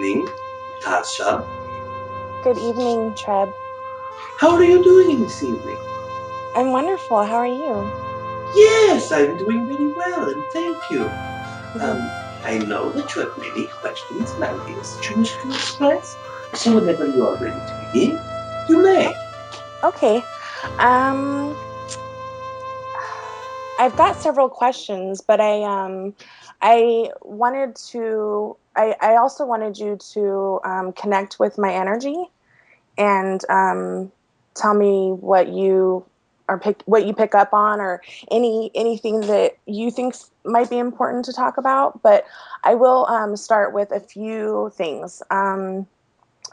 evening, Tasha. Good evening, Treb. How are you doing this evening? I'm wonderful. How are you? Yes, I'm doing very well, and thank you. I know that you have many questions and ideas that you wish to express, so whenever you are ready to begin, you may. Okay. I've got several questions, but I wanted to. I also wanted you to connect with my energy and tell me what you what you pick up on, or anything that you think might be important to talk about. But I will start with a few things.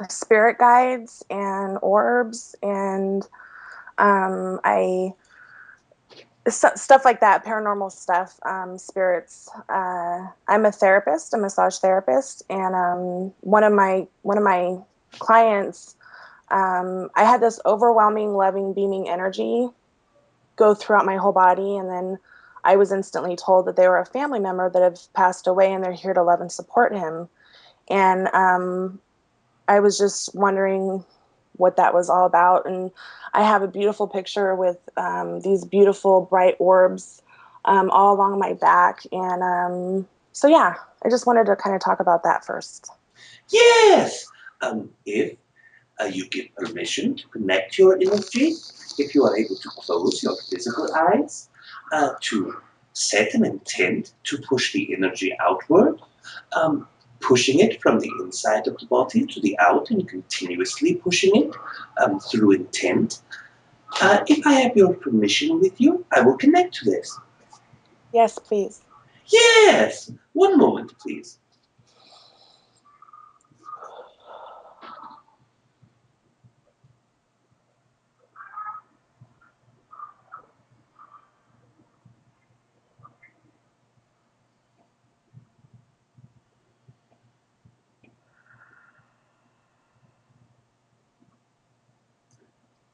Spirit guides and orbs and I stuff like that, paranormal stuff, spirits. I'm a therapist, a massage therapist, and one of my clients, I had this overwhelming, loving, beaming energy go throughout my whole body, and then I was instantly told that they were a family member that had passed away, and they're here to love and support him. And I was just wondering what that was all about. And I have a beautiful picture with these beautiful bright orbs all along my back. And so, yeah, I just wanted to kind of talk about that first. Yes! If you give permission to connect your energy, if you are able to close your physical eyes, to set an intent to push the energy outward, pushing it from the inside of the body to the out and continuously pushing it through intent. If I have your permission with you, I will connect to this. Yes, please. Yes! One moment, please.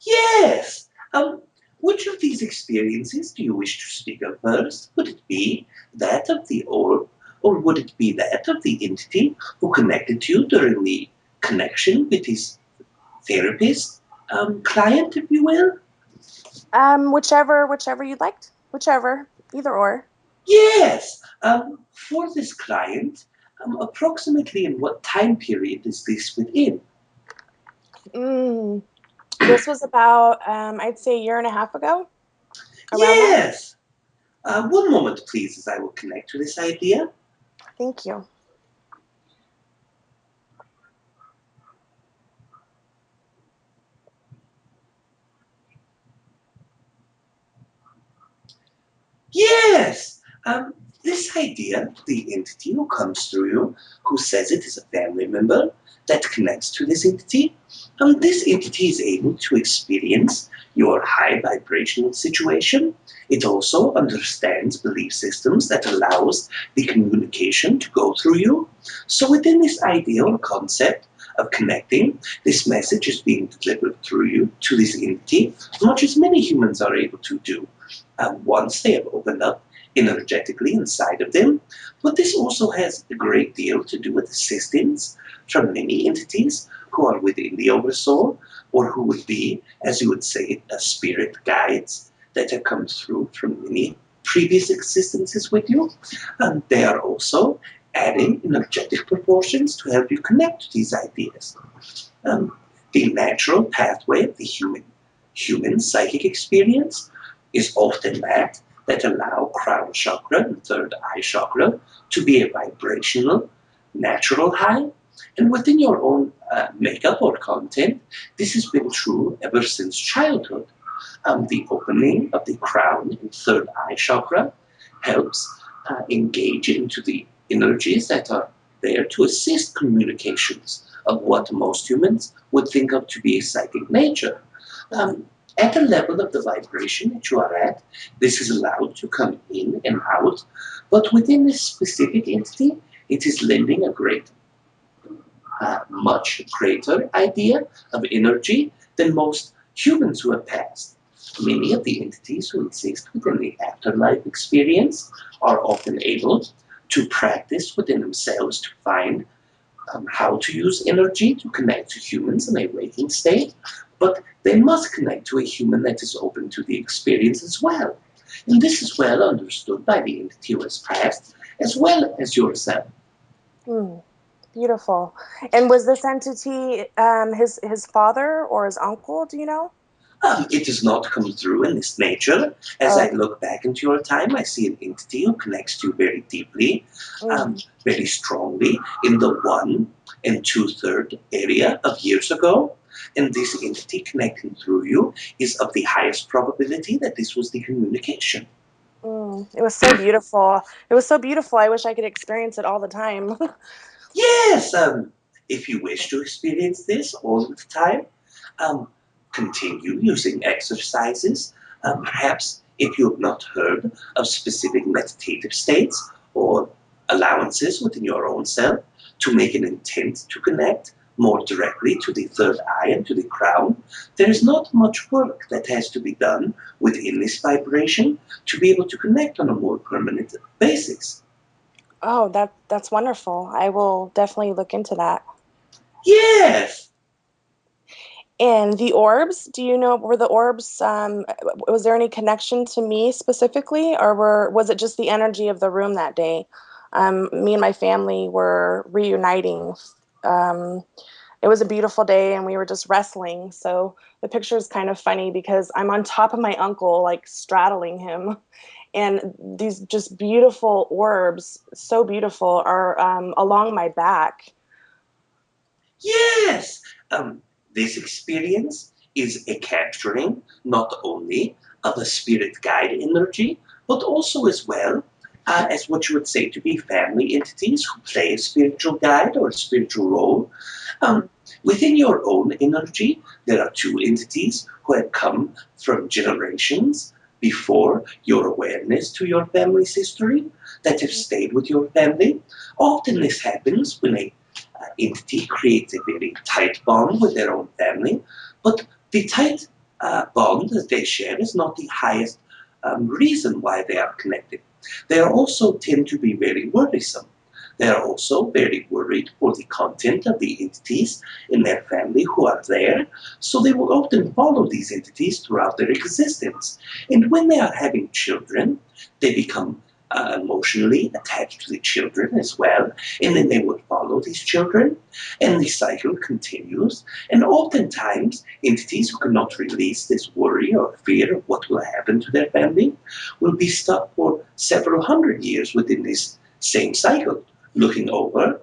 Yes! Which of these experiences do you wish to speak of first? Would it be that of the orb, or would it be that of the entity who connected to you during the connection with his therapist client, if you will? Whichever you'd like. Whichever, either or. Yes! For this client, approximately in what time period is this within? This was about, I'd say, a year and a half ago, around that. Yes! One moment, please, as I will connect to this idea. Thank you. Yes! This idea, the entity who comes through you, who says it is a family member that connects to this entity is able to experience your high vibrational situation. It also understands belief systems that allows the communication to go through you. So within this idea or concept of connecting, this message is being delivered through you to this entity, much as many humans are able to do once they have opened up energetically inside of them. But this also has a great deal to do with assistance from many entities who are within the oversoul, or who would be, as you would say, spirit guides that have come through from many previous existences with you. And they are also adding energetic proportions to help you connect to these ideas. The natural pathway of the human psychic experience is often that allow crown chakra and third eye chakra to be a vibrational, natural high. And within your own makeup or content, this has been true ever since childhood. The opening of the crown and third eye chakra helps engage into the energies that are there to assist communications of what most humans would think of to be a psychic nature. At the level of the vibration that you are at, this is allowed to come in and out, but within this specific entity, it is lending a much greater idea of energy than most humans who have passed. Many of the entities who exist within the afterlife experience are often able to practice within themselves to find how to use energy to connect to humans in a waking state, but they must connect to a human that is open to the experience as well. And this is well understood by the entity who has passed, as well as yourself. Hmm. Beautiful. And was this entity his father or his uncle? Do you know? It does not come through in this nature. As I Oh, look back into your time, I see an entity who connects to you very deeply, mm. very strongly in the 1 and 2/3 area of years ago. And this entity connecting through you is of the highest probability that this was the communication. It was so beautiful. It was so beautiful. I wish I could experience it all the time. Yes, if you wish to experience this all the time, um, continue using exercises. Perhaps if you have not heard of specific meditative states or allowances within your own self to make an intent to connect more directly to the third eye and to the crown, there is not much work that has to be done within this vibration to be able to connect on a more permanent basis. Oh, that's wonderful. I will definitely look into that. Yes, And the orbs, do you know, were the orbs, was there any connection to me specifically, or was it just the energy of the room that day? Me and my family were reuniting. Um, it was a beautiful day and we were just wrestling. So the picture is kind of funny because I'm on top of my uncle, like straddling him. And these just beautiful orbs, so beautiful, are along my back. yes. Um, this experience is a capturing not only of a spirit guide energy, but also as well as what you would say to be family entities who play a spiritual guide or a spiritual role. Um, within your own energy, there are two entities who have come from generations before your awareness to your family's history that have stayed with your family. Often this happens when a entity creates a very tight bond with their own family, but the tight bond that they share is not the highest reason why they are connected. They also tend to be very worrisome. They are also very worried for the content of the entities in their family who are there, so they will often follow these entities throughout their existence. And when they are having children, they become emotionally attached to the children as well, and then they would follow these children, and the cycle continues. And oftentimes, entities who cannot release this worry or fear of what will happen to their family will be stuck for several hundred years within this same cycle, looking over,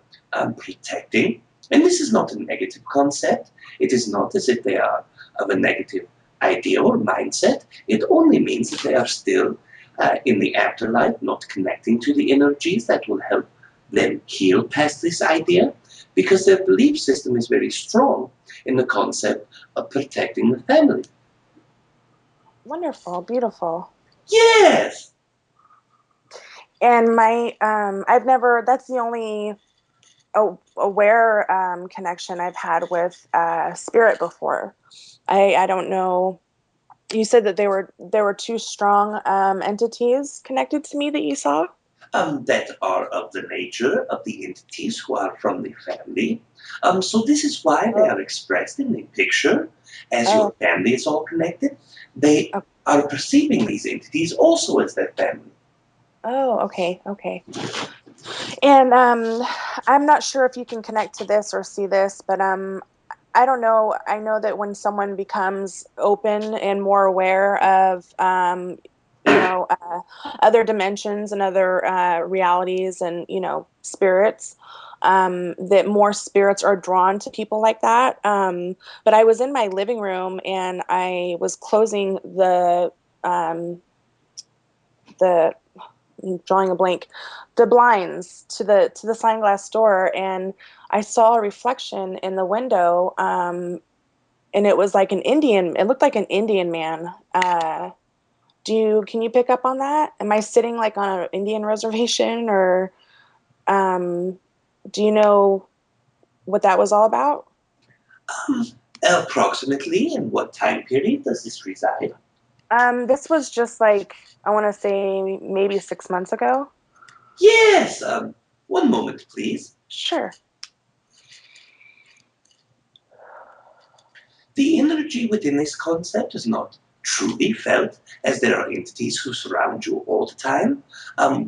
protecting. And this is not a negative concept. It is not as if they are of a negative idea or mindset. It only means that they are still in the afterlife, not connecting to the energies that will help them heal past this idea, because their belief system is very strong in the concept of protecting the family. Wonderful, beautiful. Yes! And my, I've never, that's the only aware connection I've had with spirit before. I don't know. You said that there were two strong entities connected to me that you saw. That are of the nature of the entities who are from the family. So this is why they Oh, are expressed in the picture as your oh, family is all connected. They oh, are perceiving these entities also as their family. oh, okay, okay. And I'm not sure if you can connect to this or see this, but I don't know. I know that when someone becomes open and more aware of, other dimensions and other realities and, spirits, that more spirits are drawn to people like that. But I was in my living room and I was closing um, the I'm drawing a blank, the blinds to the sliding glass door, and I saw a reflection in the window, and it was like an Indian. It looked like an Indian man. Can you pick up on that? Am I sitting like on an Indian reservation, or um, do you know what that was all about? Um, Approximately in what time period does this reside? This was just like I want to say maybe 6 months ago. Yes, one moment, please. Sure. energy within this concept is not truly felt, as there are entities who surround you all the time.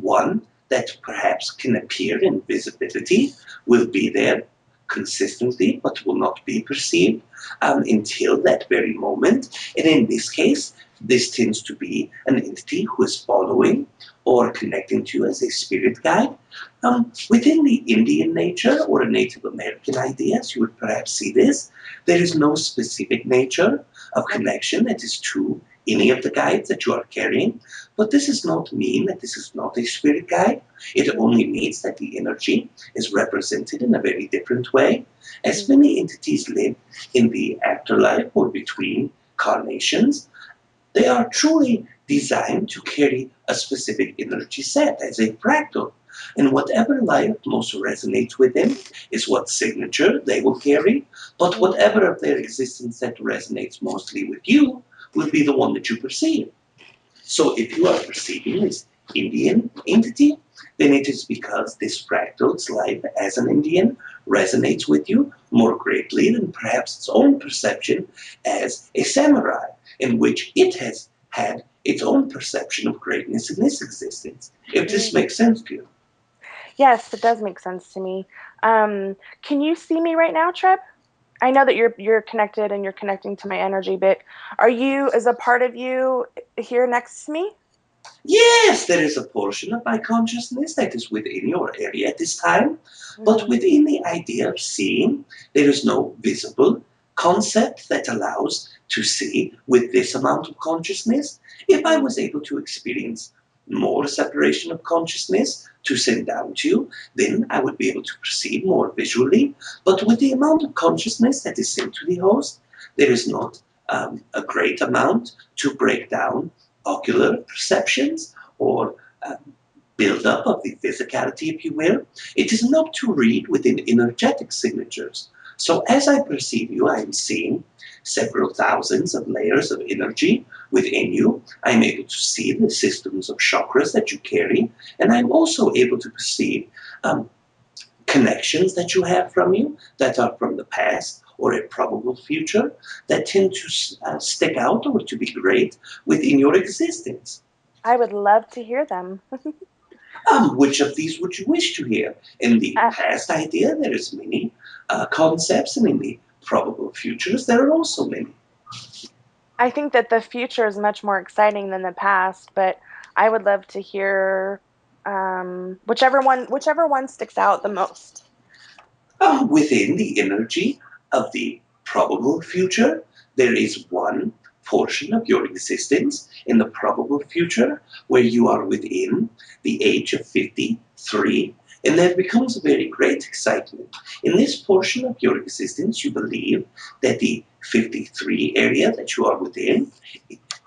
One that perhaps can appear in visibility will be there consistently, but will not be perceived until that very moment. And in this case, this tends to be an entity who is following or connecting to you as a spirit guide. Within the Indian nature or Native American ideas, you would perhaps see this. There is no specific nature of connection that is to any of the guides that you are carrying, but this does not mean that this is not a spirit guide. It only means that the energy is represented in a very different way. As many entities live in the afterlife or between carnations, they are truly designed to carry a specific energy set as a fractal. And whatever light most resonates with them is what signature they will carry. But whatever of their existence that resonates mostly with you will be the one that you perceive. So if you are perceiving this Indian entity, then it is because this fractal's life as an Indian resonates with you more greatly than perhaps its own perception as a samurai, in which it has had its own perception of greatness in this existence. If this makes sense to you. Yes, it does make sense to me. Can you see me right now, Treb? I know that you're connected and you're connecting to my energy, but is a part of you here next to me? Yes, there is a portion of my consciousness that is within your area at this time, but within the idea of seeing, there is no visible concept that allows to see with this amount of consciousness. If I was able to experience more separation of consciousness to send down to you, then I would be able to perceive more visually. But with the amount of consciousness that is sent to the host, there is not a great amount to break down ocular perceptions or build-up of the physicality, if you will. It is not to read within energetic signatures. So as I perceive you, I am seeing several thousands of layers of energy within you. I'm able to see the systems of chakras that you carry, and I'm also able to perceive connections that you have from you that are from the past or a probable future that tend to stick out or to be great within your existence. I would love to hear them. Which of these would you wish to hear? In the past idea, there is many concepts, and in the probable futures, there are also many. I think that the future is much more exciting than the past, but I would love to hear whichever one sticks out the most. Within the energy of the probable future, there is one portion of your existence in the probable future where you are within the age of 53, and there becomes a very great excitement. In this portion of your existence, you believe that the 53 area that you are within,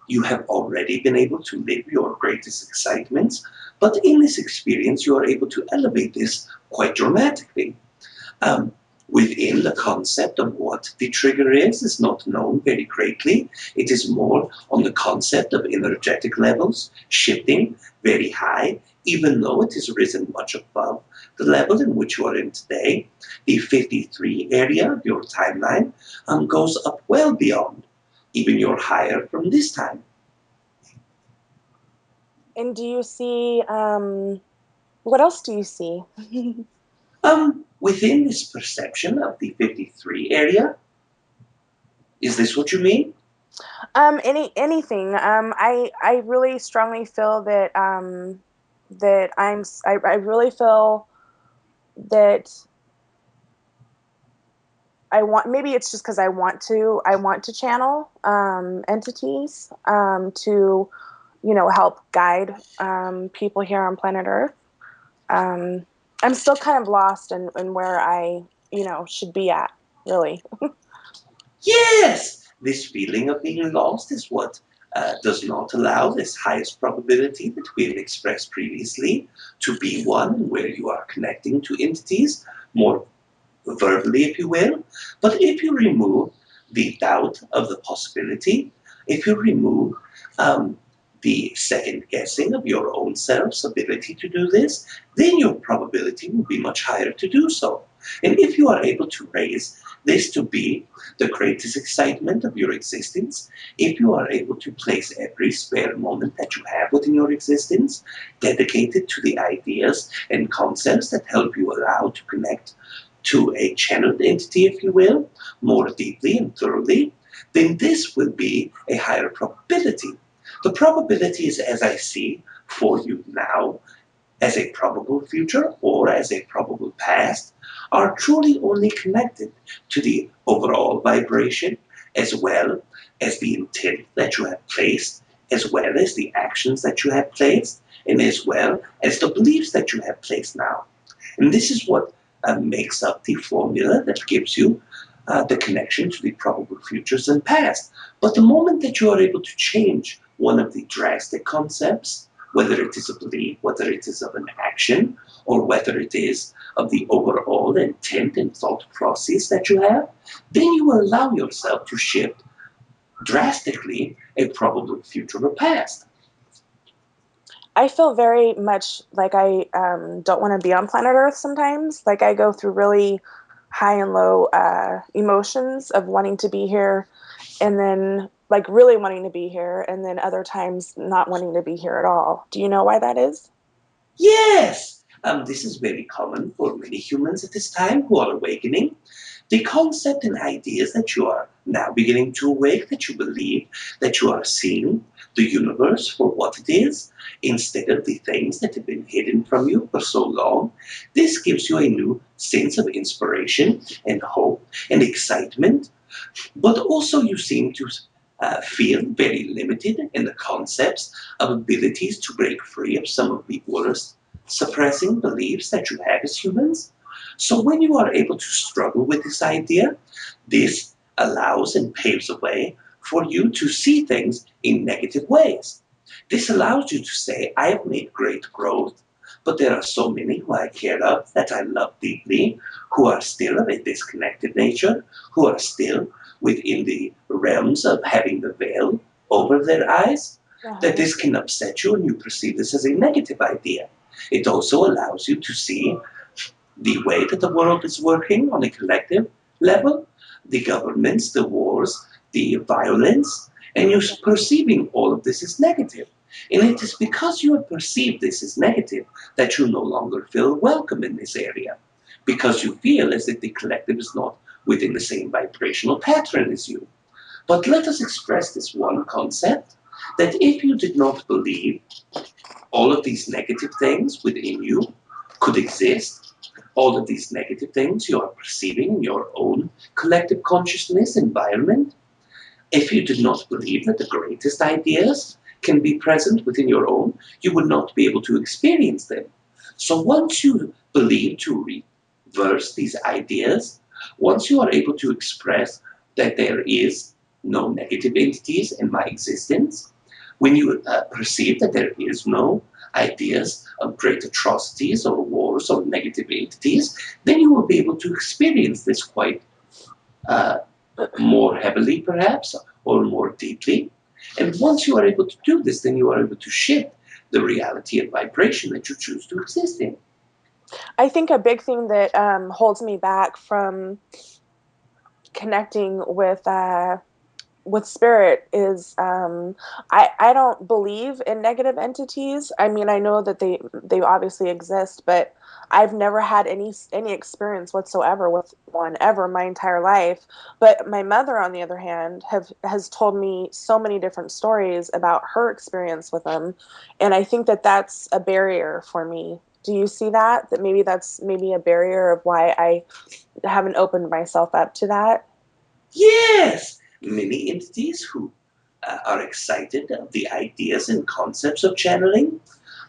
you have already been able to live your greatest excitements, but in this experience, you are able to elevate this quite dramatically. Within the concept of what the trigger is not known very greatly. It is more on the concept of energetic levels shifting very high, even though it has risen much above the level in which you are in today. The 53 area of your timeline goes up well beyond even your higher from this time. And do you see what else do you see? Within this perception of the 53 area, is this what you mean? Anything. I really strongly feel that I really feel that I want, maybe it's just because I want to channel entities to help guide people here on planet Earth. I'm still kind of lost in where I should be at, really. Yes, this feeling of being lost is what does not allow this highest probability that we have expressed previously to be one where you are connecting to entities more verbally, if you will. But if you remove the doubt of the possibility, if you remove the second guessing of your own self's ability to do this, then your probability will be much higher to do so. And if you are able to raise this to be the greatest excitement of your existence if you are able to place every spare moment that you have within your existence dedicated to the ideas and concepts that help you allow to connect to a channeled entity, if you will, more deeply and thoroughly, then this will be a higher probability. The probabilities, as I see for you now, as a probable future or as a probable past, are truly only connected to the overall vibration as well as the intent that you have placed, as well as the actions that you have placed, and as well as the beliefs that you have placed now. And this is what makes up the formula that gives you the connection to the probable futures and past. But the moment that you are able to change one of the drastic concepts, whether it is a belief, whether it is of an action, or whether it is of the overall intent and thought process that you have, then you will allow yourself to shift drastically a probable future or past. I feel very much like I don't want to be on planet Earth sometimes. Like I go through really high and low emotions of wanting to be here and then like really wanting to be here and then other times not wanting to be here at all. Do you know why that is? Yes, this is very common for many humans at this time who are awakening. The concept and ideas that you are now beginning to awake, that you believe that you are seeing the universe for what it is, instead of the things that have been hidden from you for so long, this gives you a new sense of inspiration and hope and excitement. But also, you seem to feel very limited in the concepts of abilities to break free of some of the worst suppressing beliefs that you have as humans. So, when you are able to struggle with this idea, this allows and paves the way for you to see things in negative ways. This allows you to say, I have made great growth, but there are so many who I care of, that I love deeply, who are still of a disconnected nature, who are still within the realms of having the veil over their eyes, that Uh-huh. this can upset you and you perceive this as a negative idea. It also allows you to see the way that the world is working on a collective level, the governments, the wars, the violence, and you're perceiving all of this as negative. And it is because you have perceived this as negative that you no longer feel welcome in this area, because you feel as if the collective is not within the same vibrational pattern as you. But let us express this one concept, that if you did not believe all of these negative things within you could exist, all of these negative things you are perceiving in your own collective consciousness environment, if you did not believe that the greatest ideas can be present within your own, you would not be able to experience them. So once you believe to reverse these ideas, once you are able to express that there is no negative entities in my existence, when you perceive that there is no ideas of great atrocities or wars or negative entities, then you will be able to experience this quite uh, more heavily, perhaps, or more deeply. And once you are able to do this, then you are able to shift the reality and vibration that you choose to exist in. I think a big thing that holds me back from connecting with spirit is I don't believe in negative entities. I mean, I know that they obviously exist, but I've never had any experience whatsoever with one ever in my entire life. But my mother, on the other hand, have has told me so many different stories about her experience with them, and I think that that's a barrier for me. Do you see that? That maybe that's maybe a barrier of why I haven't opened myself up to that? Yes, many entities who are excited of the ideas and concepts of channeling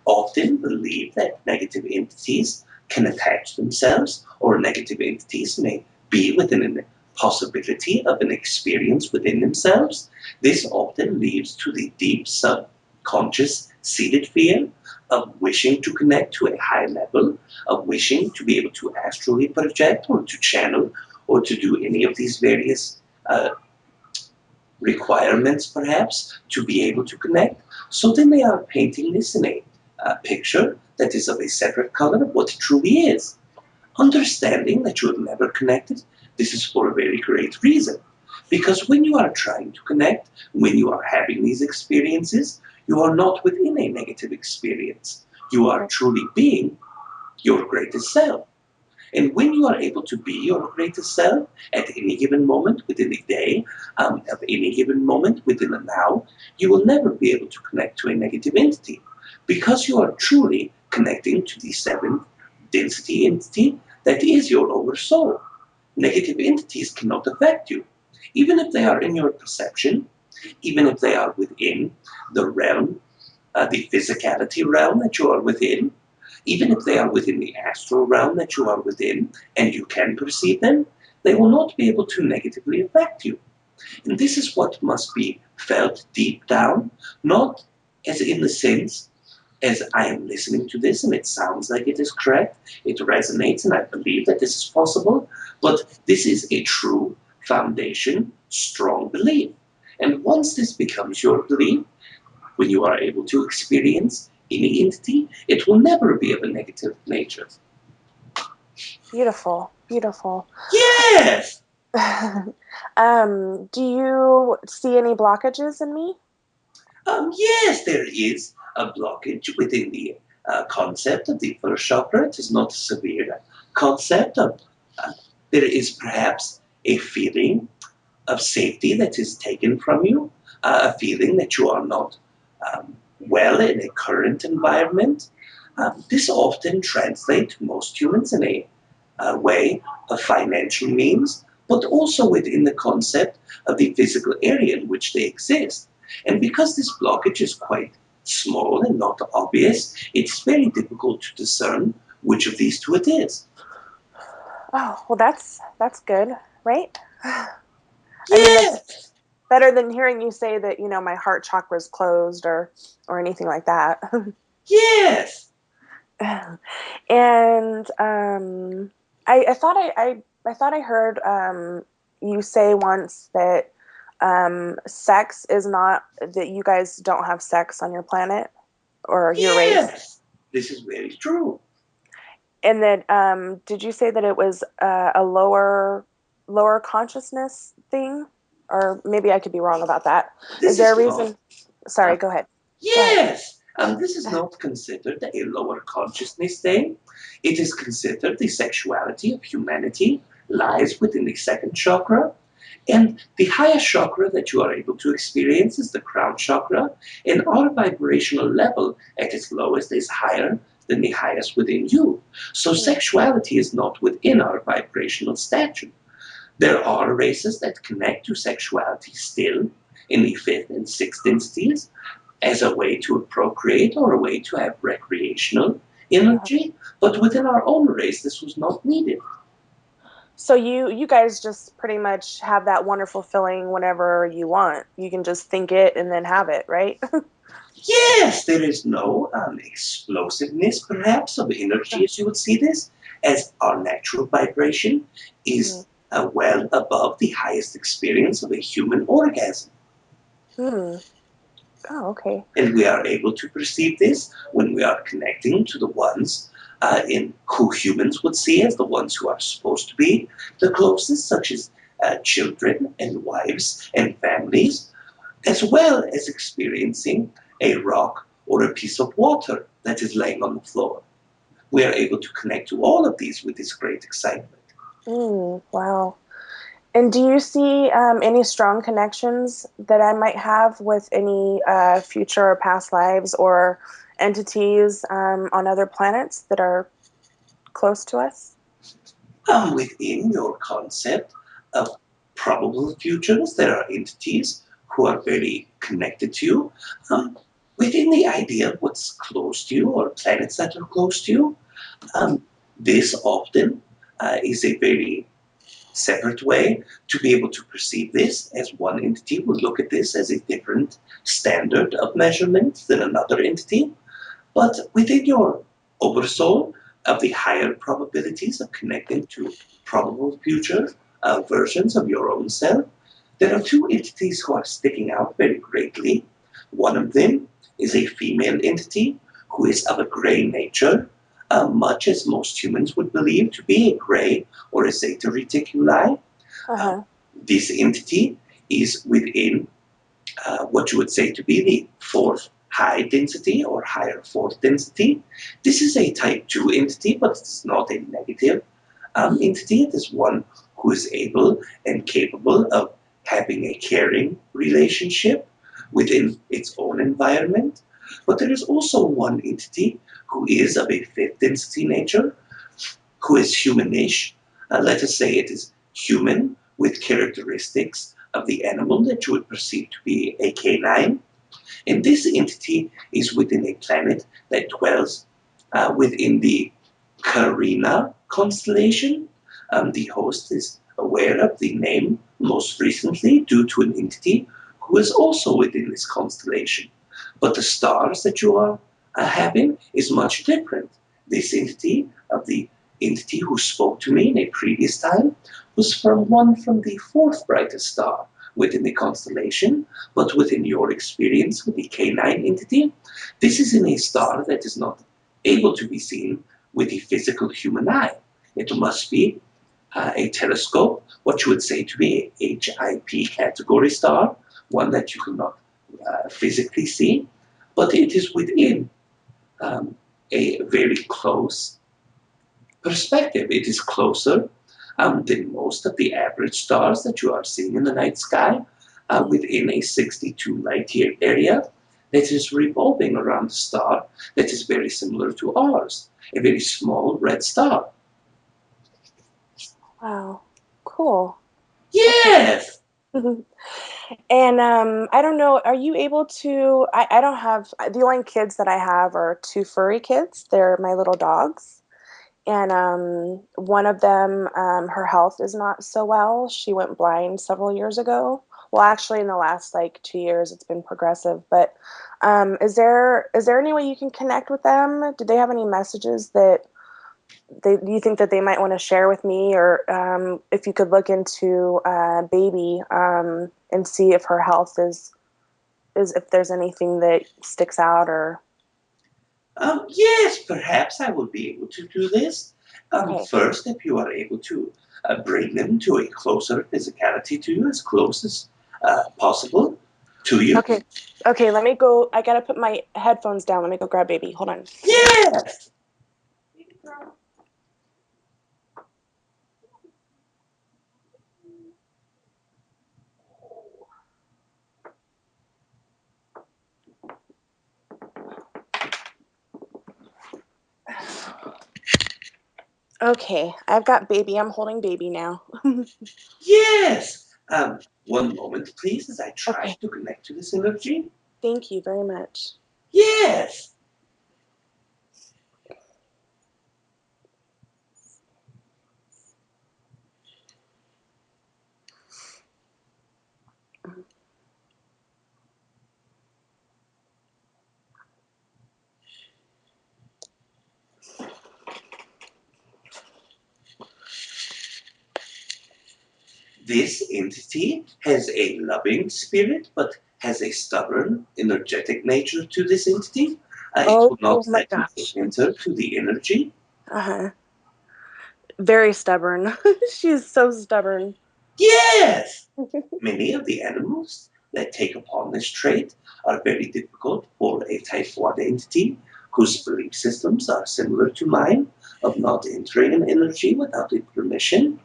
often believe that negative entities can attach themselves, or negative entities may be within a possibility of an experience within themselves. This often leads to the deep subconscious seated fear of wishing to connect to a high level, of wishing to be able to astrally project or to channel or to do any of these various requirements, perhaps, to be able to connect. So then they are painting this in a picture that is of a separate color of what it truly is. Understanding that you have never connected, this is for a very great reason. Because when you are trying to connect, when you are having these experiences, you are not within a negative experience. You are truly being your greatest self. And when you are able to be your greatest self at any given moment within a day, at any given moment within a now, you will never be able to connect to a negative entity because you are truly connecting to the seventh density entity that is your oversoul. Negative entities cannot affect you. Even if they are in your perception, even if they are within the realm, the physicality realm that you are within, even if they are within the astral realm that you are within and you can perceive them, they will not be able to negatively affect you. And this is what must be felt deep down, not as in the sense as I am listening to this and it sounds like it is correct, it resonates, and I believe that this is possible, but this is a true foundation, strong belief. And once this becomes your belief, when you are able to experience any entity, it will never be of a negative nature. Beautiful, beautiful. Yes! Do you see any blockages in me? Yes, there is a blockage within the concept of the first chakra. It is not a severe concept. There is perhaps a feeling of safety that is taken from you, a feeling that you are not well in a current environment. This often translates to most humans in a way of financial means, but also within the concept of the physical area in which they exist. And because this blockage is quite small and not obvious, it's very difficult to discern which of these two it is. Oh, well, that's good, right? I mean, that's Yes! better than hearing you say that, my heart chakra is closed or anything like that. Yes! And I thought I thought I heard you say once that sex is not that you guys don't have sex on your planet or your race, Yes! This is very true. and that did you say that it was a lower consciousness thing, or maybe I could be wrong about that. Is This there a is not. reason? Sorry, go ahead. Go ahead. Yes! This is not considered a lower consciousness thing. It is considered the sexuality of humanity lies within the second chakra. And the highest chakra that you are able to experience is the crown chakra. And our vibrational level at its lowest is higher than the highest within you. So Mm. sexuality is not within our vibrational stature. There are races that connect to sexuality still in the fifth and sixth densities as a way to procreate or a way to have recreational energy, but within our own race, this was not needed. So you guys just pretty much have that wonderful feeling whenever you want. You can just think it and then have it, right? Yes, there is no explosiveness, perhaps, of energy as you would see this, as our natural vibration is Mm. well above the highest experience of a human orgasm. Hmm. Oh, okay. And we are able to perceive this when we are connecting to the ones in who humans would see as the ones who are supposed to be the closest, such as children and wives and families, as well as experiencing a rock or a piece of water that is laying on the floor. We are able to connect to all of these with this great excitement. Wow. And do you see any strong connections that I might have with any future or past lives or entities on other planets that are close to us? Within your concept of probable futures, there are entities who are very connected to you. Within the idea of what's close to you or planets that are close to you, um, this often is a very separate way to be able to perceive this, as one entity would look at this as a different standard of measurement than another entity. But within your oversoul of the higher probabilities of connecting to probable future versions of your own self, there are two entities who are sticking out very greatly. One of them is a female entity who is of a gray nature, much as most humans would believe to be a gray or a zeta reticuli. Uh, Uh-huh. this entity is within what you would say to be the fourth high density or higher fourth density. This is a type 2 entity, but it's not a negative entity. It is one who is able and capable of having a caring relationship within its own environment. But there is also one entity who is of a fifth density nature, who is humanish. Let us say it is human with characteristics of the animal that you would perceive to be a canine. And this entity is within a planet that dwells within the Carina constellation. The host is aware of the name most recently due to an entity who is also within this constellation. But the stars that you are having is much different. This entity of the entity who spoke to me in a previous time was from one from the fourth brightest star within the constellation, but within your experience with the K9 entity, this is in a star that is not able to be seen with the physical human eye. It must be a telescope, what you would say to be a HIP category star, one that you cannot physically see, but it is within um, a very close perspective. It is closer than most of the average stars that you are seeing in the night sky within a 62 light year area that is revolving around a star that is very similar to ours, a very small red star. Wow. Cool. Okay. Yes! And I don't know, are you able to I don't have the only kids that I have are two furry kids. They're my little dogs. And one of them, her health is not so well. She went blind several years ago. Well, actually, in the last like 2 years, it's been progressive. But is there any way you can connect with them? Do they have any messages that do you think that they might want to share with me, or if you could look into baby and see if her health is if there's anything that sticks out or Yes, perhaps I will be able to do this. okay. First, if you are able to bring them to a closer physicality to you, as close as possible to you. Okay. Okay, let me go. I gotta put my headphones down. Let me go grab baby. Hold on. Yes! Okay, I've got baby. I'm holding baby now. Yes! One moment, please, as I try Okay, to connect to this energy. thank you very much. Yes! This entity has a loving spirit, but has a stubborn, energetic nature to this entity. It Oh, will oh not my let you gosh. enter to the energy. Uh-huh. Very stubborn. She's so stubborn. Yes! Many of the animals that take upon this trait are very difficult for a type 1 entity whose belief systems are similar to mine, of not entering an energy without a permission.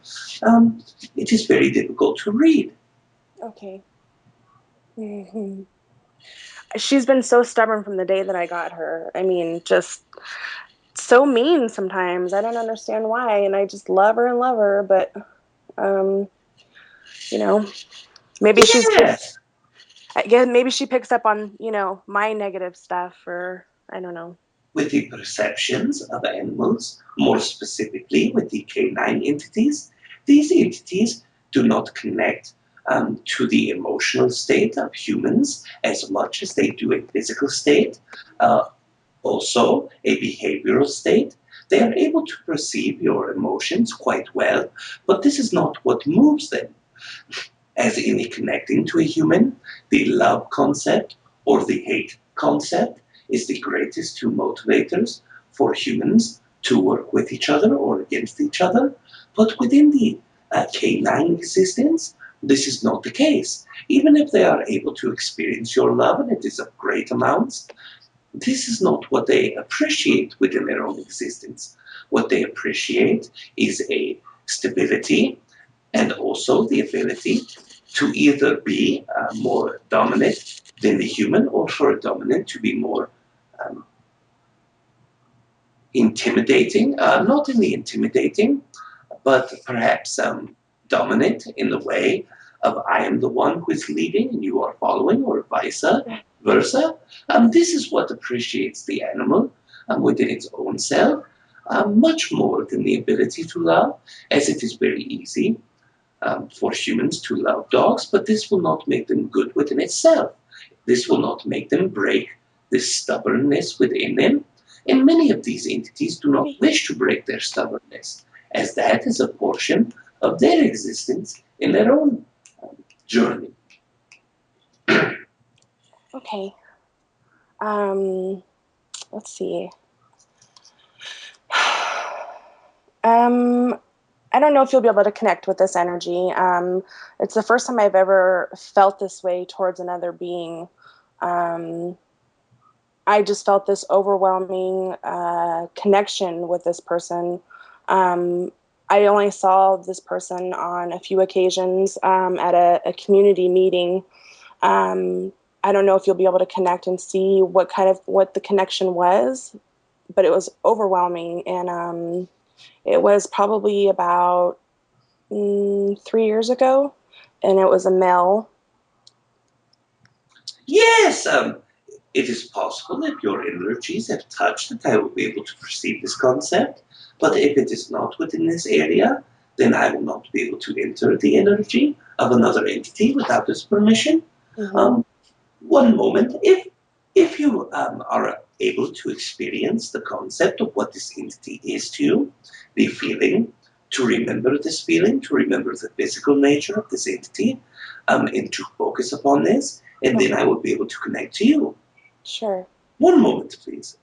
It is very difficult to read. Okay. Mhm. She's been so stubborn from the day that I got her. I mean, just so mean sometimes. I don't understand why, and I just love her, but um, you know, maybe she's Yes! I guess maybe she picks up on, my negative stuff or I don't know. With the perceptions of animals, more specifically with the canine entities, these entities do not connect to the emotional state of humans as much as they do a physical state, uh, also a behavioral state. They are able to perceive your emotions quite well, but this is not what moves them. As in connecting to a human, the love concept or the hate concept is the greatest two motivators for humans to work with each other or against each other. But within the canine existence, this is not the case. Even if they are able to experience your love, and it is of great amounts, this is not what they appreciate within their own existence. What they appreciate is a stability and also the ability to either be more dominant than the human, or for a dominant to be more um, intimidating, not in the intimidating, but perhaps dominant in the way of I am the one who is leading and you are following, or vice versa. This is what appreciates the animal within its own self, much more than the ability to love, as it is very easy for humans to love dogs, but this will not make them good within itself. This will not make them break this stubbornness within them. And many of these entities do not wish to break their stubbornness, as that is a portion of their existence in their own journey. Okay. Let's see. I don't know if you'll be able to connect with this energy. It's the first time I've ever felt this way towards another being. I just felt this overwhelming connection with this person. I only saw this person on a few occasions at a community meeting. I don't know if you'll be able to connect and see what the connection was, but it was overwhelming, and it was probably about 3 years ago, and it was a male. Yes, it is possible that your energies have touched that I will be able to perceive this concept, but if it is not within this area, then I will not be able to enter the energy of another entity without this permission. Mm-hmm. One moment, if you are able to experience the concept of what this entity is to you, the feeling, to remember this feeling, to remember the physical nature of this entity, and to focus upon this, and then I will be able to connect to you. Sure. One moment, please.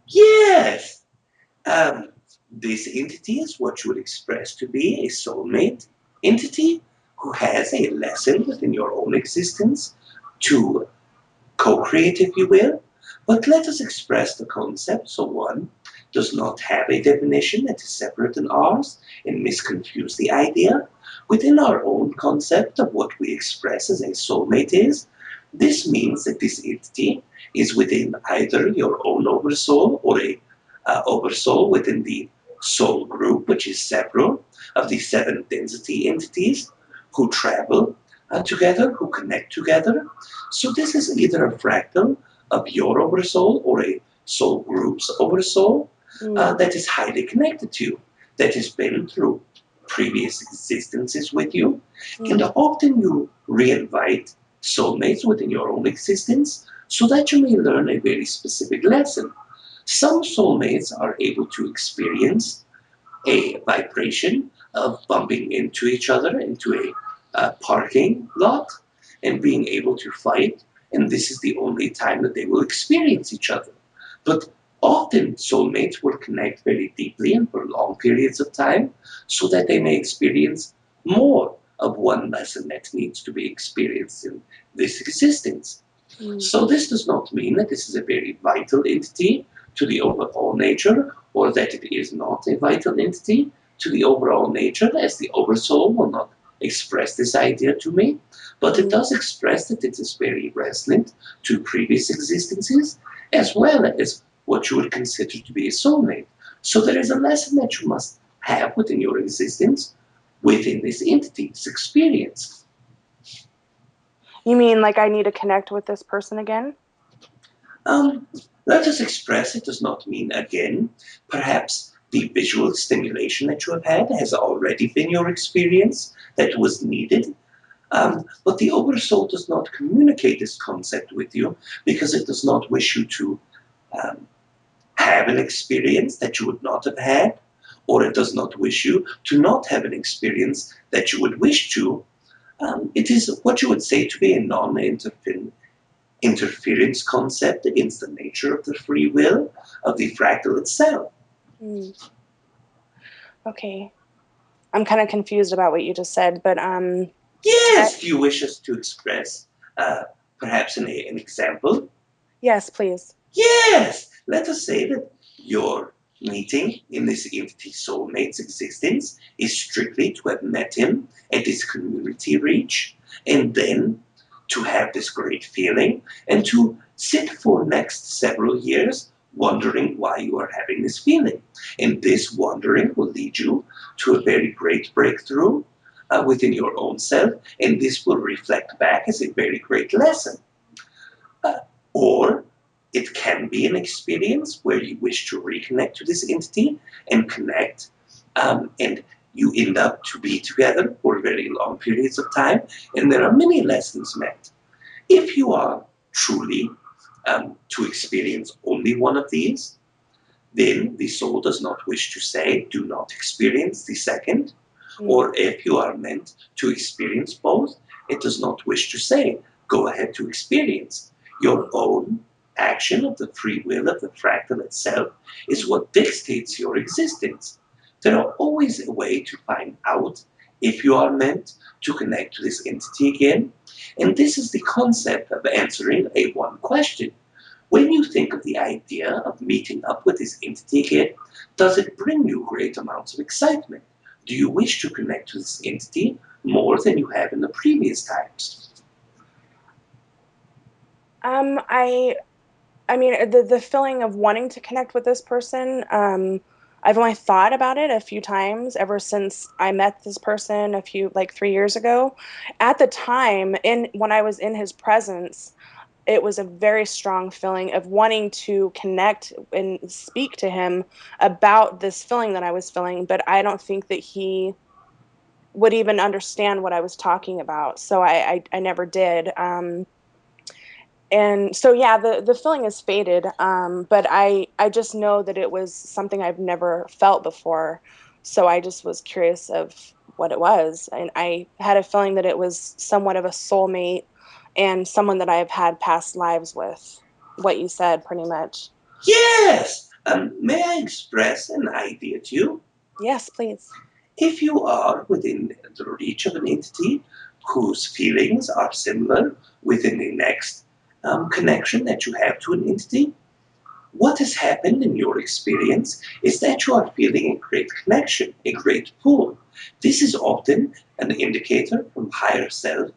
Yes. Um, this entity is what you would express to be a soulmate entity who has a lesson within your own existence to co-create, if you will. But let us express the concept so one does not have a definition that is separate than ours and misconfuse the idea. Within our own concept of what we express as a soulmate is, this means that this entity is within either your own oversoul or a oversoul within the soul group, which is several of the seven density entities who travel together, who connect together. So this is either a fractal of your oversoul or a soul group's oversoul that is highly connected to you, that has been through previous existences with you. And often you reinvite soulmates within your own existence so that you may learn a very specific lesson. Some soulmates are able to experience a vibration of bumping into each other into a parking lot and being able to fight, and this is the only time that they will experience each other. But often soulmates will connect very deeply and for long periods of time so that they may experience more of one lesson that needs to be experienced in this existence. So this does not mean that this is a very vital entity to the overall nature, or that it is not a vital entity to the overall nature, as the oversoul will not express this idea to me, but it does express that it is very resonant to previous existences, as well as what you would consider to be a soulmate. So there is a lesson that you must have within your existence, within this entity's experience. You mean like I need to connect with this person again? Um, Let us express it does not mean again. Perhaps the visual stimulation that you have had has already been your experience that was needed. But the oversoul does not communicate this concept with you because it does not wish you to um, have an experience that you would not have had, or it does not wish you to not have an experience that you would wish to, it is what you would say to be a non-interference concept against the nature of the free will of the fractal itself. Mm. Okay. I'm kind of confused about what you just said, but Yes, do you wish us to express perhaps an example? yes, please. Yes, let us say that your meeting in this entity soulmate's existence is strictly to have met him at this community reach, and then to have this great feeling, and to sit for next several years wondering why you are having this feeling. And this wondering will lead you to a very great breakthrough within your own self, and this will reflect back as a very great lesson. Uh, or it can be an experience where you wish to reconnect to this entity and connect, and you end up to be together for very long periods of time, and there are many lessons met. If you are truly to experience only one of these, then the soul does not wish to say, do not experience the second. Or if you are meant to experience both, it does not wish to say, go ahead to experience. Your own action of the free will of the fractal itself is what dictates your existence. There are always a way to find out if you are meant to connect to this entity again. And this is the concept of answering a one question. When you think of the idea of meeting up with this entity again, does it bring you great amounts of excitement? Do you wish to connect to this entity more than you have in the previous times? I mean, the feeling of wanting to connect with this person, I've only thought about it a few times ever since I met this person a few, like 3 years ago. At the time, in when I was in his presence, it was a very strong feeling of wanting to connect and speak to him about this feeling that I was feeling, but I don't think that he would even understand what I was talking about. So I never did. And so yeah, the feeling is faded, but I just know that it was something I've never felt before, so I just was curious of what it was, and I had a feeling that it was somewhat of a soulmate and someone that I've had past lives with, what you said pretty much. Yes! May I express an idea to you? Yes, please. If you are within the reach of an entity whose feelings are similar within the next connection that you have to an entity, what has happened in your experience is that you are feeling a great connection, a great pull. This is often an indicator from higher self,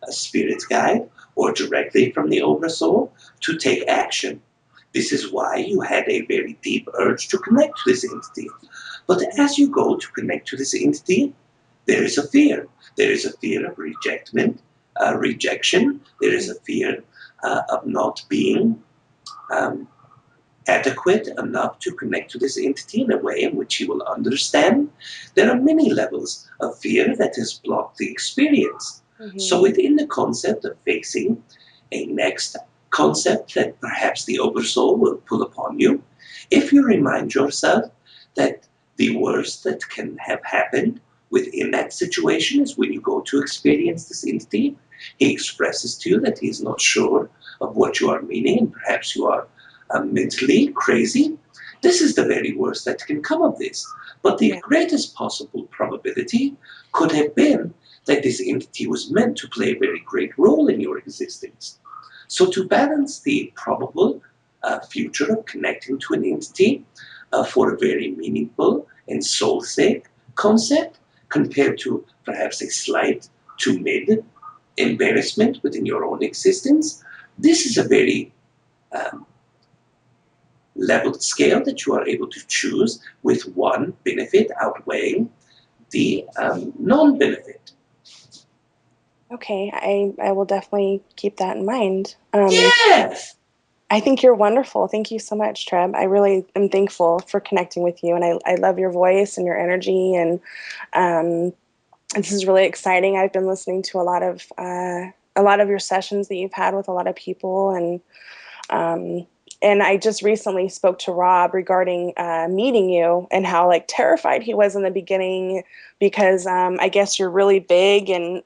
a spirit guide, or directly from the oversoul to take action. This is why you had a very deep urge to connect to this entity. But as you go to connect to this entity, there is a fear. There is a fear of rejection. There is a fear of not being um, adequate enough to connect to this entity in a way in which he will understand. There are many levels of fear that has blocked the experience. Mm-hmm. So, within the concept of facing a next concept that perhaps the oversoul will pull upon you, if you remind yourself that the worst that can have happened within that situation is when you go to experience this entity, he expresses to you that he is not sure of what you are meaning, and perhaps you are mentally crazy. This is the very worst that can come of this. But the Yeah. greatest possible probability could have been that this entity was meant to play a very great role in your existence. So, to balance the probable future of connecting to an entity for a very meaningful and soul sake concept, compared to perhaps a slight to mid embarrassment within your own existence, this is a very um, leveled scale that you are able to choose with one benefit outweighing the non-benefit. Okay, I will definitely keep that in mind. Yes! I think you're wonderful. Thank you so much, Treb. I really am thankful for connecting with you, and I love your voice and your energy, and this is really exciting. I've been listening to a lot of your sessions that you've had with a lot of people, and um, and I just recently spoke to Rob regarding meeting you and how like terrified he was in the beginning because I guess you're really big and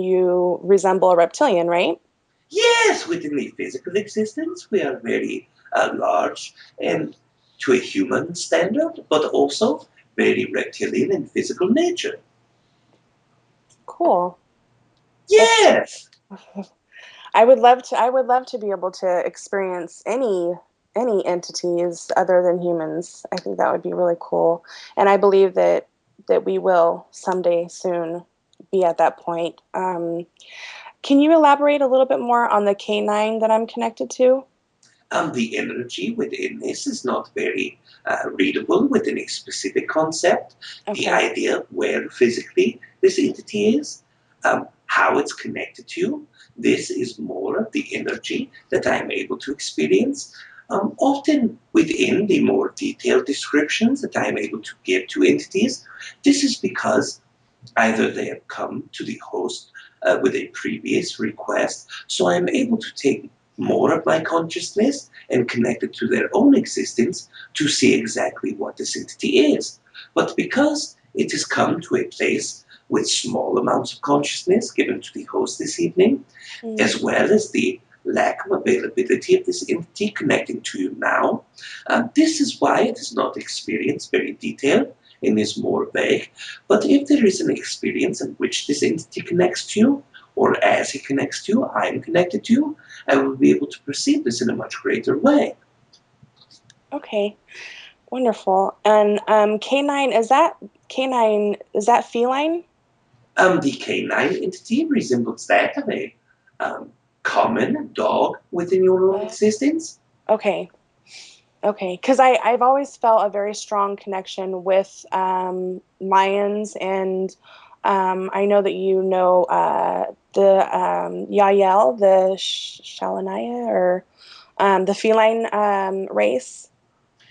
you resemble a reptilian, right? Yes, within the physical existence, we are very large and to a human standard, but also very reptilian in physical nature. Cool. That's Yes. I would love to be able to experience any entities other than humans. I think that would be really cool. And I believe that we will someday soon be at that point. Can you elaborate a little bit more on the canine that I'm connected to? The energy within this is not very readable within a specific concept. The Okay. idea where physically this entity is, how it's connected to you, this is more of the energy that I'm able to experience. Often within the more detailed descriptions that I'm able to give to entities, this is because either they have come to the host with a previous request, so I'm able to take more of my consciousness and connect it to their own existence to see exactly what this entity is. But because it has come to a place with small amounts of consciousness given to the host this evening, Mm. as well as the lack of availability of this entity connecting to you now. This is why it is not experienced very detailed and is more vague. But if there is an experience in which this entity connects to you, or as he connects to you, I am connected to you, I will be able to perceive this in a much greater way. Okay. Wonderful. And canine is that feline? The canine entity resembles that of a um, common dog within your own existence. Okay. Okay, because I've always felt a very strong connection with lions, and I know that you know the Yael, the Shalanaya, or the feline race.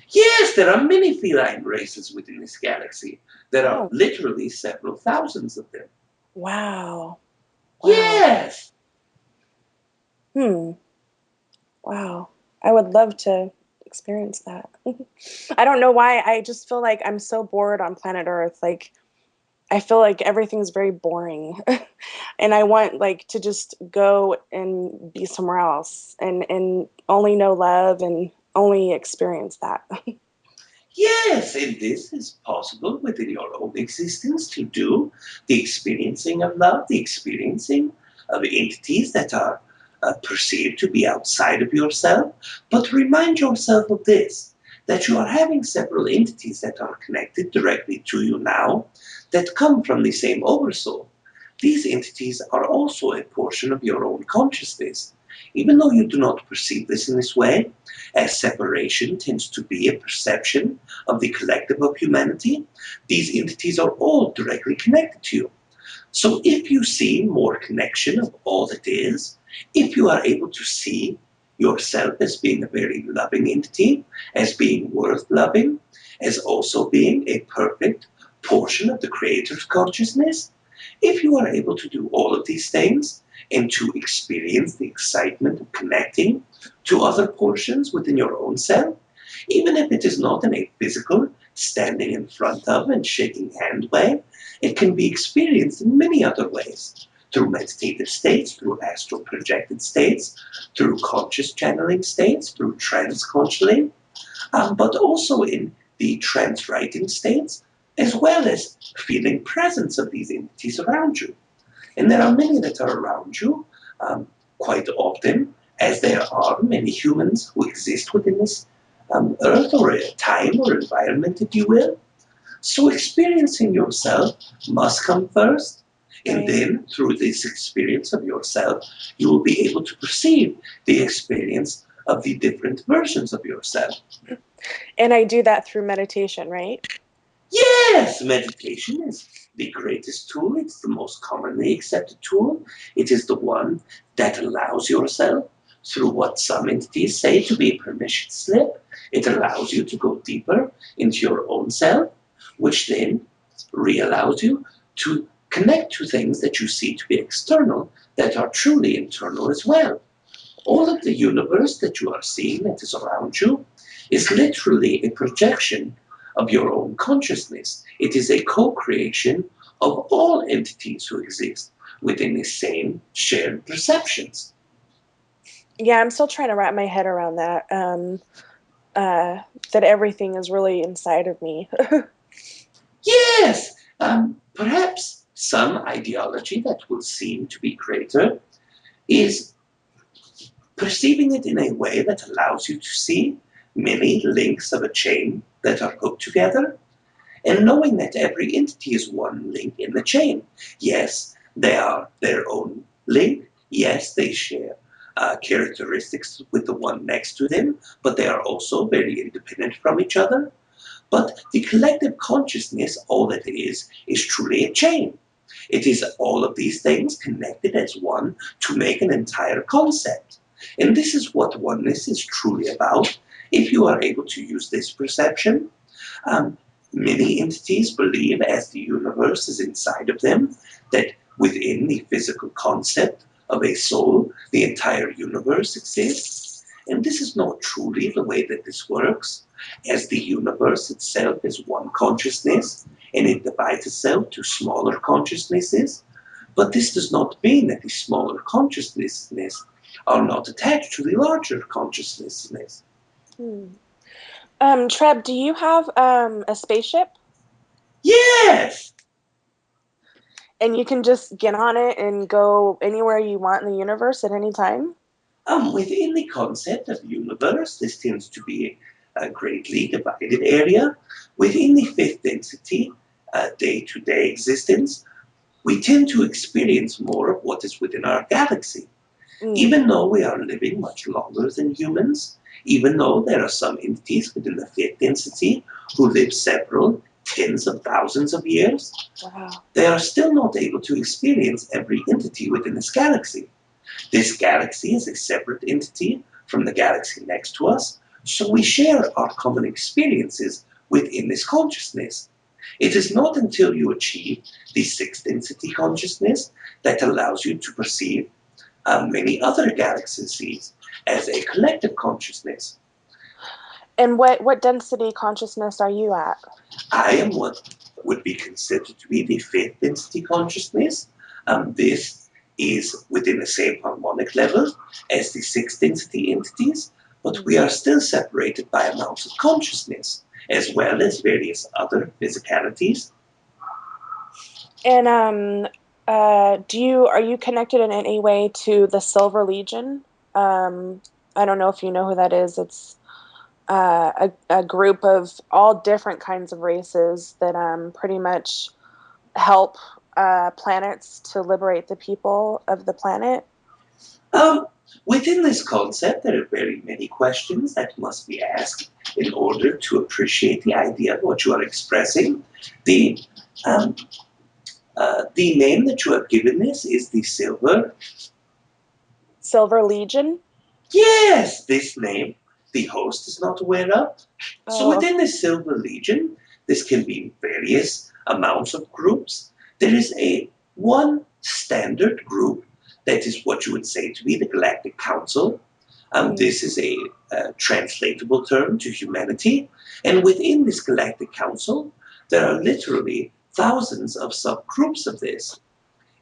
Yes, there are many feline races within this galaxy. There are Oh, literally several thousands of them. wow, wow, Yes! hmm, wow. I would love to experience that. I don't know why. I just feel like I'm so bored on planet Earth. Like I feel like everything's very boring. And I want like to just go and be somewhere else and only know love and only experience that. Yes, and this is possible within your own existence to do the experiencing of love, the experiencing of entities that are perceived to be outside of yourself. But remind yourself of this that you are having several entities that are connected directly to you now that come from the same oversoul. These entities are also a portion of your own consciousness. Even though you do not perceive this in this way, as separation tends to be a perception of the collective of humanity, these entities are all directly connected to you. So if you see more connection of all that is, if you are able to see yourself as being a very loving entity, as being worth loving, as also being a perfect portion of the Creator's consciousness, if you are able to do all of these things and to experience the excitement of connecting to other portions within your own self, even if it is not in a physical, standing in front of and shaking hand way, it can be experienced in many other ways. Through meditative states, through astral projected states, through conscious channeling states, through trance channeling, but also in the trance writing states, as well as feeling presence of these entities around you. And there are many that are around you quite often, as there are many humans who exist within this earth or a time or environment, if you will. So experiencing yourself must come first. And Right. then through this experience of yourself, you will be able to perceive the experience of the different versions of yourself. And I do that through meditation, right? Yes, meditation is the greatest tool. It's the most commonly accepted tool. It is the one that allows yourself, through what some entities say to be a permission slip, it allows you to go deeper into your own self, which then re-allows you to connect to things that you see to be external that are truly internal as well. All of the universe that you are seeing that is around you is literally a projection of your own consciousness. It is a co-creation of all entities who exist within the same shared perceptions. Yeah, I'm still trying to wrap my head around that. That everything is really inside of me. Yes, perhaps some ideology that will seem to be greater is perceiving it in a way that allows you to see many links of a chain that are hooked together, and knowing that every entity is one link in the chain. Yes, they are their own link. Yes, they share characteristics with the one next to them, but they are also very independent from each other. But the collective consciousness, all that is truly a chain. It is all of these things connected as one to make an entire concept. And this is what oneness is truly about. If you are able to use this perception, um, many entities believe, as the universe is inside of them, that within the physical concept of a soul, the entire universe exists. And this is not truly the way that this works, as the universe itself is one consciousness and it divides itself to smaller consciousnesses. But this does not mean that the smaller consciousnesses are not attached to the larger consciousness. Hmm. Treb, do you have a spaceship? Yes! And you can just get on it and go anywhere you want in the universe at any time? Within the concept of universe, this tends to be a greatly divided area. Within the fifth density, day-to-day existence, we tend to experience more of what is within our galaxy. Mm. Even though we are living much longer than humans, even though there are some entities within the fifth density who live several tens of thousands of years, Wow. they are still not able to experience every entity within this galaxy. This galaxy is a separate entity from the galaxy next to us, so we share our common experiences within this consciousness. It is not until you achieve the sixth density consciousness that allows you to perceive many other galaxies as a collective consciousness. And what density consciousness are you at? I am what would be considered to be the fifth density consciousness. This is within the same harmonic level as the sixth density entities, but we are still separated by amounts of consciousness, as well as various other physicalities. And are you connected in any way to the Silver Legion? I don't know if you know who that is. It's a group of all different kinds of races that pretty much help planets to liberate the people of the planet. Um, Within this concept, there are very many questions that must be asked in order to appreciate the idea of what you are expressing. The um, the name that you have given this is the Silver. Silver Legion? Yes, this name the host is not aware of. So Oh, within the Silver Legion, this can be various amounts of groups. There is a one standard group that is what you would say to be the Galactic Council. This is a translatable term to humanity. And within this Galactic Council, there are literally thousands of subgroups of this.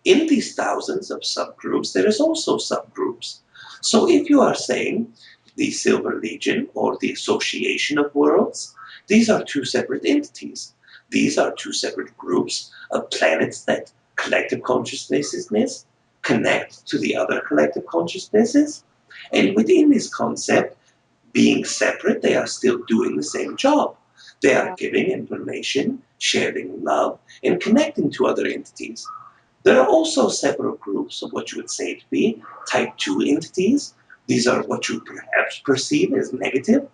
In these thousands of subgroups, there is also subgroups. So if you are saying the Silver Legion or the Association of Worlds, these are two separate entities. These are two separate groups of planets that collective consciousnesses connect to the other collective consciousnesses. And within this concept, being separate, they are still doing the same job. They are wow. giving information, sharing love, and connecting to other entities. There are also several groups of what you would say to be type 2 entities. These are what you perhaps perceive as negative,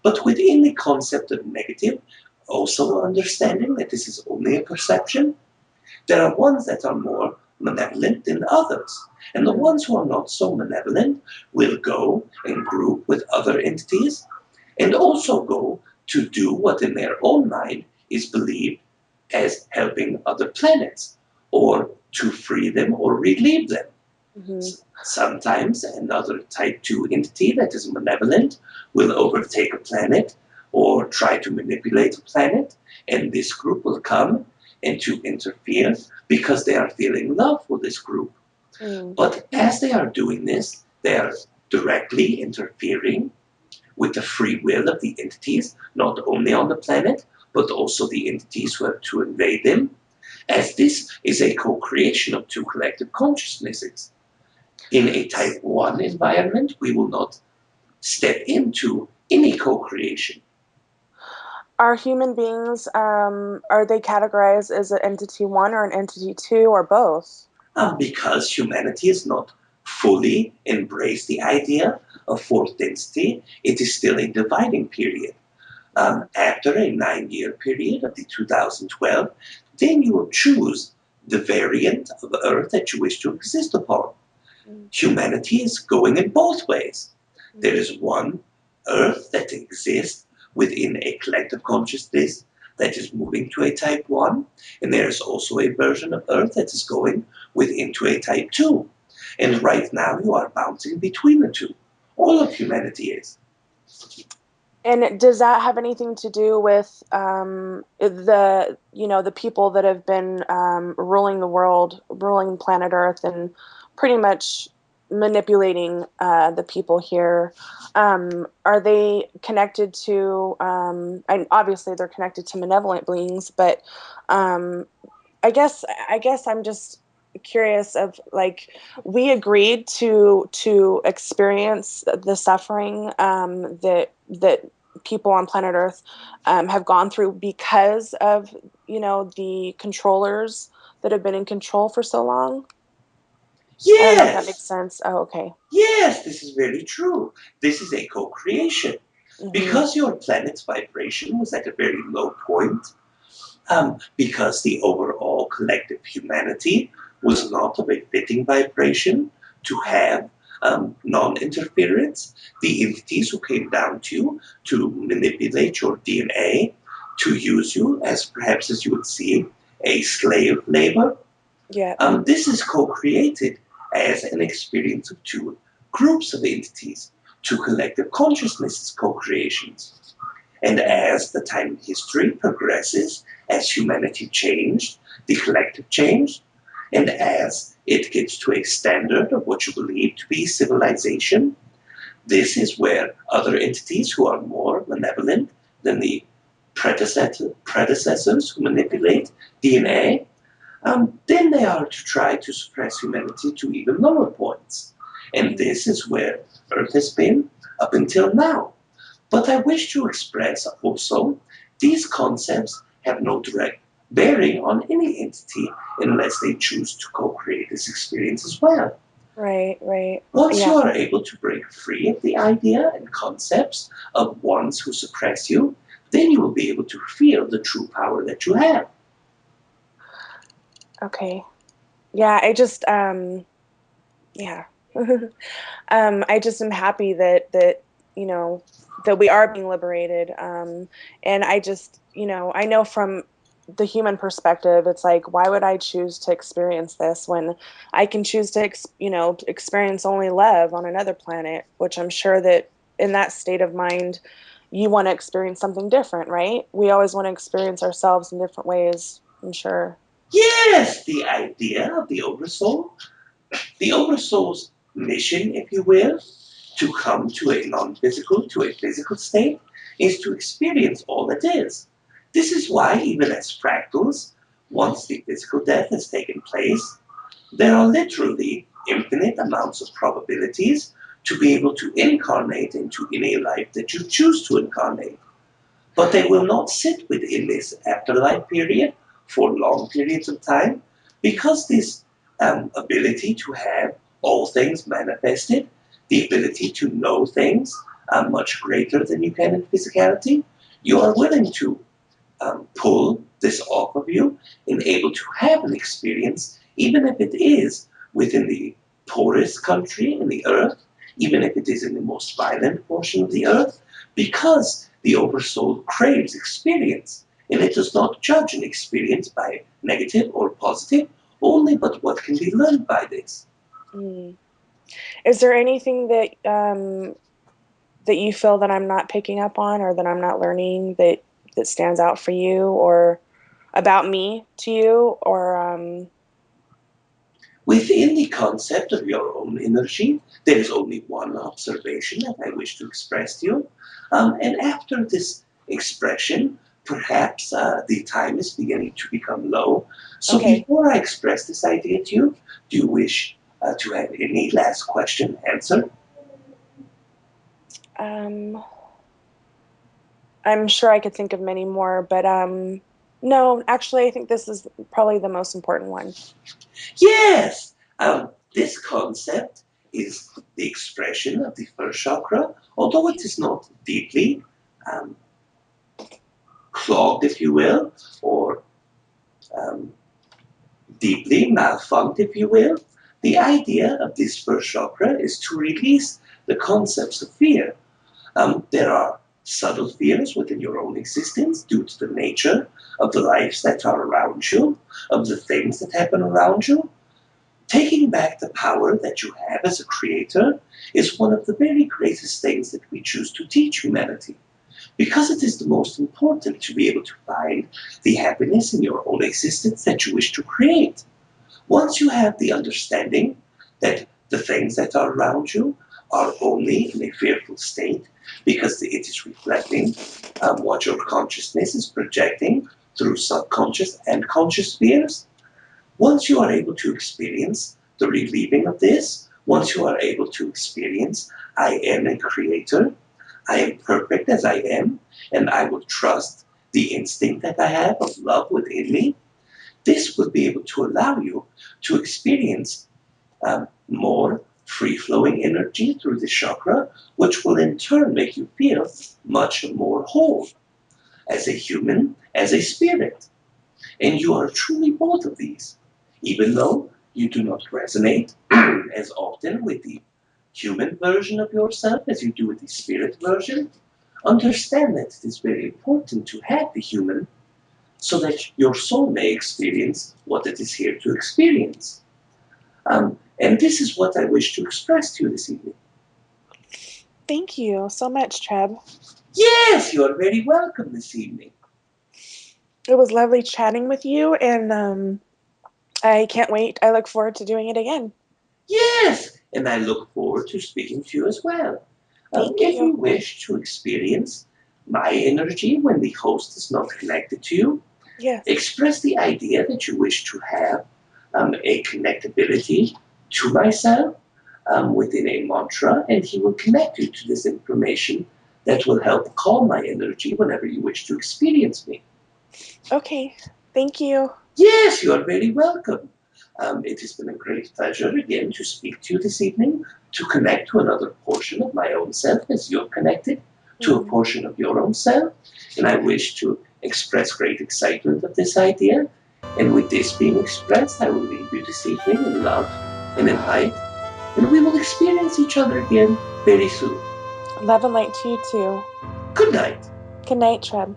but within the concept of negative, also understanding that this is only a perception, there are ones that are more malevolent than others. And the Mm. ones who are not so malevolent will go and group with other entities and also go to do what in their own mind is believed as helping other planets or to free them or relieve them. Mm-hmm. Sometimes another type 2 entity that is malevolent will overtake a planet or try to manipulate a planet, and this group will come and to interfere because they are feeling love for this group. Mm. But as they are doing this, they are directly interfering with the free will of the entities, not only on the planet, but also the entities who have to invade them, as this is a co creation of two collective consciousnesses. In a type 1 environment, we will not step into any co creation. Are human beings, are they categorized as an entity one or an entity two or both? Because humanity has not fully embraced the idea of fourth density, it is still a dividing period. After a 9-year period of the 2012, then you will choose the variant of Earth that you wish to exist upon. Mm. Humanity is going in both ways. There Mm. is one Earth that exists within a collective consciousness that is moving to a type 1, and there is also a version of Earth that is going into a type 2. And right now you are bouncing between the two. All of humanity is. And does that have anything to do with the the people that have been ruling the world, ruling planet Earth, and pretty much manipulating the people here? Are they connected to? And obviously, they're connected to malevolent beings, but um, I guess I'm just curious of like we agreed to experience the suffering that people on planet Earth have gone through because of the controllers that have been in control for so long. I don't know if that makes Yes, sense. Oh, okay. yes, this is very true. This is a co creation. Hmm. Because your planet's vibration was at a very low point, because the overall collective humanity was not of a fitting vibration to have non interference, the entities who came down to you to manipulate your DNA, to use you as perhaps as you would see a slave labor, Yeah. this is co created as an experience of two groups of entities, two collective consciousnesses co creations. And as the time in history progresses, as humanity changed, the collective changed, and as it gets to a standard of what you believe to be civilization, this is where other entities who are more malevolent than the predecessors who manipulate DNA, then they are to try to suppress humanity to even lower points. And this is where Earth has been up until now. But I wish to express also these concepts have no direct bearing on any entity unless they choose to co create this experience as well. Right. Right. Once Yeah. you are able to break free of the idea and concepts of ones who suppress you, then you will be able to feel the true power that you have. Okay. Yeah. Yeah. I just am happy that you know that we are being liberated. And I just I know from the human perspective, it's like, why would I choose to experience this when I can choose to experience only love on another planet, which I'm sure that in that state of mind, you want to experience something different, right? We always want to experience ourselves in different ways, I'm sure. Yes, the idea of the Oversoul's mission, if you will, to come to a non physical, to a physical state, is to experience all that is. This is why, even as fractals, once the physical death has taken place, there are literally infinite amounts of probabilities to be able to incarnate into any life that you choose to incarnate. But they will not sit within this afterlife period for long periods of time because this ability to have all things manifested, the ability to know things much greater than you can in physicality, you are willing to pull this off of you and able to have an experience, even if it is within the poorest country in the earth, even if it is in the most violent portion of the earth, because the oversoul craves experience. And it does not judge an experience by negative or positive, only but what can be learned by this. Mm. Is there anything that you feel that I'm not picking up on or that I'm not learning that stands out for you or about me to you or Within the concept of your own energy, there is only one observation that I wish to express to you. And after this expression, perhaps the time is beginning to become low. So okay. before I express this idea to you, do you wish to have any last question answered? Um I'm sure I could think of many more, but no, actually I think this is probably the most important one. Yes, this concept is the expression of the first chakra, although it is not deeply um, clogged, if you will, or um, deeply malfunct, if you will. The idea of this first chakra is to release the concepts of fear. There are subtle fears within your own existence due to the nature of the lives that are around you, of the things that happen around you. Taking back the power that you have as a creator is one of the very greatest things that we choose to teach humanity because it is the most important to be able to find the happiness in your own existence that you wish to create. Once you have the understanding that the things that are around you are only in a fearful state because it is reflecting what your consciousness is projecting through subconscious and conscious spheres, once you are able to experience the relieving of this, once you are able to experience, I am a creator, I am perfect as I am, and I will trust the instinct that I have of love within me, this will be able to allow you to experience more free flowing energy through the chakra, which will in turn make you feel much more whole as a human, as a spirit. And you are truly both of these, even though you do not resonate as often with the human version of yourself as you do with the spirit version. Understand that it is very important to have the human so that your soul may experience what it is here to experience. And this is what I wish to express to you this evening. Thank you so much, Treb. Yes, you are very welcome this evening. It was lovely chatting with you, and I can't wait. I look forward to doing it again. Yes, and I look forward to speaking to you as well. Thank If you. you wish to experience my energy when the host is not connected to you, Yes. express the idea that you wish to have a connectability to myself within a mantra, and he will connect you to this information that will help calm my energy whenever you wish to experience me. Okay. Thank you. Yes, you are very welcome. It has been a great pleasure again to speak to you this evening, to connect to another portion of my own self as you're connected to a Mm. portion of your own self. And I wish to express great excitement of this idea. And with this being expressed, I will leave you this evening in love and in light. And we will experience each other again very soon. Love and light to you too. Good night. Good night, Treb.